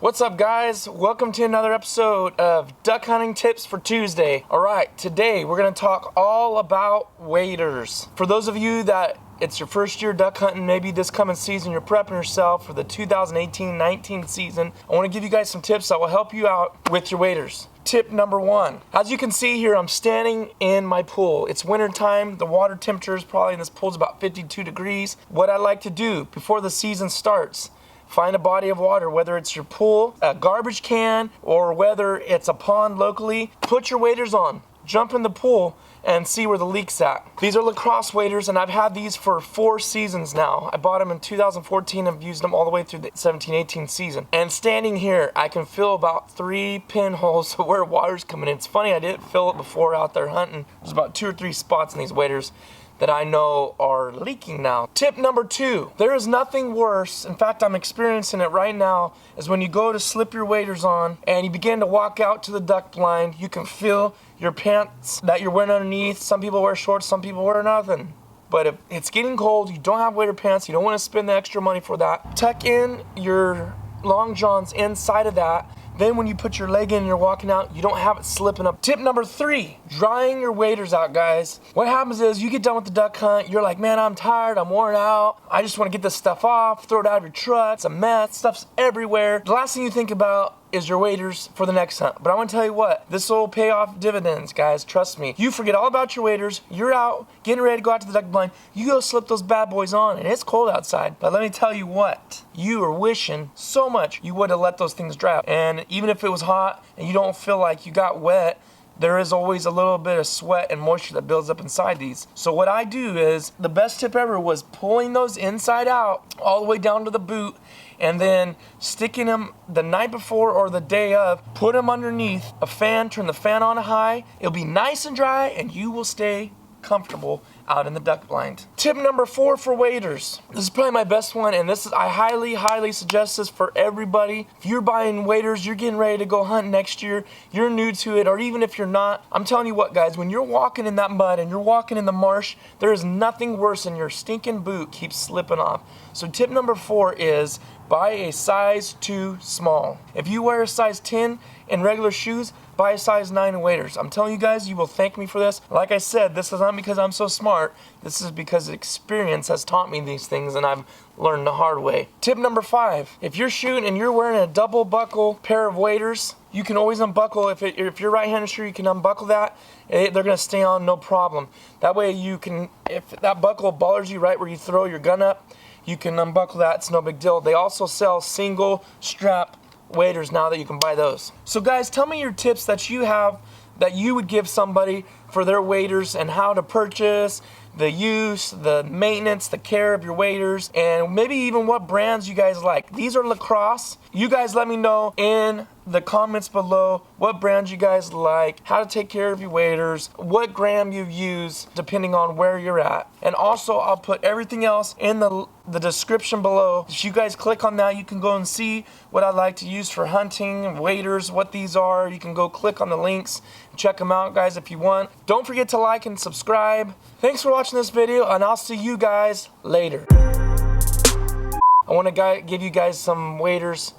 What's up, guys? Welcome to another episode of Duck Hunting Tips for Tuesday. Alright, today we're going to talk all about waders. For those of you that it's your first year duck hunting, maybe this coming season you're prepping yourself for the 2018-19 season, I want to give you guys some tips that will help you out with your waders. Tip number one. As you can see here, I'm standing in my pool. It's winter time. The water temperature is probably in this pool is about 52 degrees. What I like to do before the season starts, find a body of water, whether it's your pool, a garbage can, or whether it's a pond locally. Put your waders on, jump in the pool, and see where the leak's at. These are lacrosse waders, and I've had these for 4 seasons now. I bought them in 2014 and used them all the way through the 17-18 season. And standing here, I can feel about 3 pinholes where water's coming in. It's funny, I didn't feel it before out there hunting. There's about 2 or 3 spots in these waders that I know are leaking now. Tip number 2, there is nothing worse, in fact I'm experiencing it right now, is when you go to slip your waders on and you begin to walk out to the duck blind, you can feel your pants that you're wearing underneath. Some people wear shorts, some people wear nothing. But if it's getting cold, you don't have wader pants, you don't want to spend the extra money for that, tuck in your long johns inside of that. Then when you put your leg in and you're walking out, you don't have it slipping up. Tip number 3, drying your waders out, guys. What happens is you get done with the duck hunt, you're like, man, I'm tired, I'm worn out. I just want to get this stuff off, throw it out of your truck. It's a mess, stuff's everywhere. The last thing you think about is your waders for the next hunt. But I want to tell you what, this will pay off dividends, guys, trust me. You forget all about your waders, you're out, getting ready to go out to the duck blind, you go slip those bad boys on, and it's cold outside. But let me tell you what, you are wishing so much you would have let those things dry out. And even if it was hot and you don't feel like you got wet, there is always a little bit of sweat and moisture that builds up inside these. So what I do is, the best tip ever was pulling those inside out all the way down to the boot and then sticking them the night before or the day of, put them underneath a fan, turn the fan on high, it'll be nice and dry and you will stay comfortable out in the duck blind. Tip number 4 for waders. This is probably my best one, and this is, I highly suggest this for everybody. If you're buying waders, you're getting ready to go hunt next year, you're new to it, or even if you're not, I'm telling you what, guys, when you're walking in that mud and you're walking in the marsh, there is nothing worse than your stinking boot keeps slipping off. So tip number 4 is buy a size 2 small. If you wear a size 10 in regular shoes, buy a size 9 in waders. I'm telling you guys, you will thank me for this. Like I said, this is not because I'm so smart. This is because experience has taught me these things and I've learned the hard way. Tip number 5, if you're shooting and you're wearing a double buckle pair of waders, you can always unbuckle. If you're right-handed shooter, you can unbuckle that. They're gonna stay on, no problem. That way you can, if that buckle bothers you right where you throw your gun up, you can unbuckle that, it's no big deal. They also sell single strap waders now that you can buy those. So guys, tell me your tips that you have that you would give somebody for their waders and how to purchase, the use, the maintenance, the care of your waders, and maybe even what brands you guys like. These are lacrosse. You guys let me know in the comments below what brands you guys like, how to take care of your waders, what gram you use depending on where you're at. And also I'll put everything else in the description below. If you guys click on that, you can go and see what I like to use for hunting, waders, what these are. You can go click on the links, check them out, guys, if you want. Don't forget to like and subscribe. Thanks for watching this video, and I'll see you guys later. I want to give you guys some waders.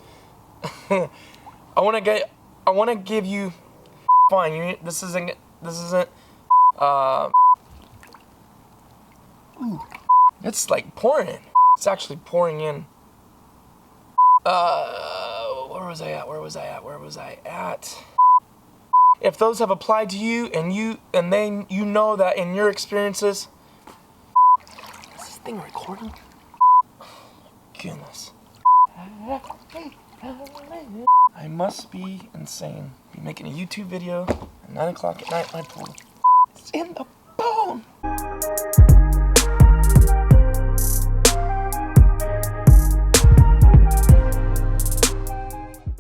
I want to give you. Fine, this isn't. Ooh, it's like pouring in. It's actually pouring in. Where was I at? If those have applied to you and then you know that in your experiences. Is this thing recording? Oh, goodness. I must be insane. Be making a YouTube video at 9 o'clock at night in my pool. It's in the